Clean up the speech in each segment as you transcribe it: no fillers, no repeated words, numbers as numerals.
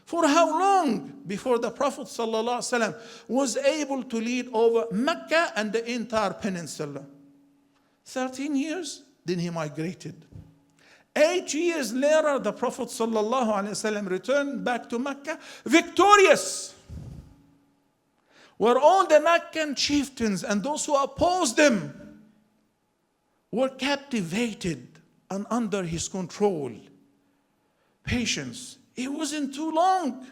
For how long before the Prophet ﷺ was able to lead over Mecca and the entire peninsula? 13 years, then he migrated. 8 years later, the Prophet ﷺ returned back to Mecca victorious, where all the Meccan chieftains and those who opposed him were captivated and under his control. Patience. It wasn't too long.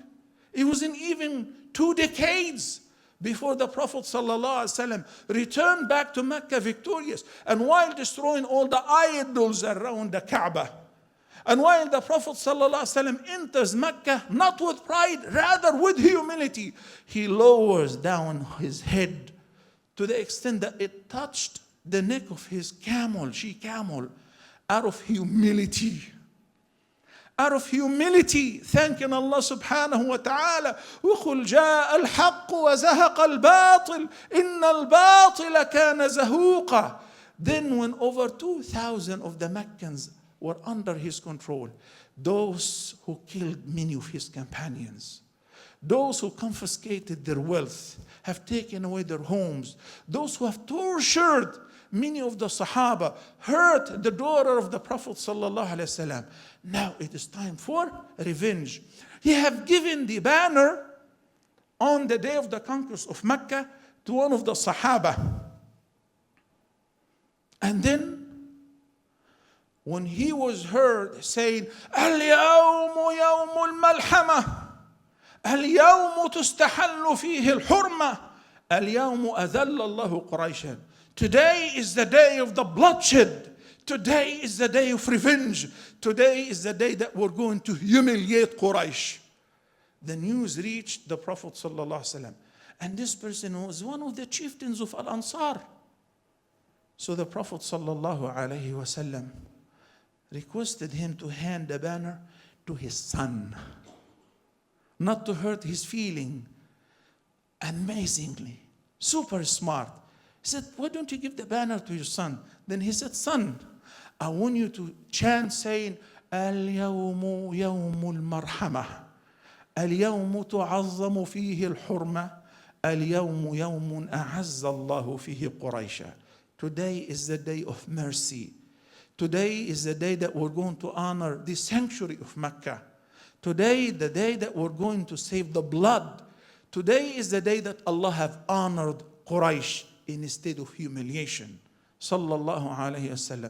It wasn't even 2 decades before the Prophet ﷺ returned back to Mecca victorious. And while destroying all the idols around the Kaaba, and while the Prophet ﷺ enters Mecca, not with pride, rather with humility, he lowers down his head to the extent that it touched the neck of his camel, she-camel, out of humility. Out of humility, thanking Allah subhanahu wa ta'ala. وَقُلْ جَاءَ الْحَقُّ وَزَهَقَ الْبَاطِلِ إِنَّ الْبَاطِلَ كَانَ زَهُوقًا. Then when over 2,000 of the Meccans were under his control, those who killed many of his companions, those who confiscated their wealth, have taken away their homes, those who have tortured many of the Sahaba, hurt the daughter of the Prophet sallallahu alaihi wasallam. Now it is time for revenge. He have given the banner on the day of the conquest of Mecca to one of the Sahaba. And then when he was heard saying, اليوم يوم الملحمة اليوم تستحل فيه الحرمة اليوم أذل الله قريشا. Today is the day of the bloodshed. Today is the day of revenge. Today is the day that we're going to humiliate Quraysh. The news reached the Prophet ﷺ. And this person was one of the chieftains of Al-Ansar. So the Prophet ﷺ requested him to hand the banner to his son, not to hurt his feeling. Amazingly, super smart. He said, why don't you give the banner to your son? Then he said, son, I want you to chant saying, اليوم يوم المرحمة اليوم تعظم فيه الحرمة اليوم يوم أعز الله فيه قريشا. Today is the day of mercy. Today is the day that we're going to honor the sanctuary of Mecca. Today, the day that we're going to save the blood. Today is the day that Allah have honored Quraysh instead of humiliation. Sallallahu alayhi wa sallam.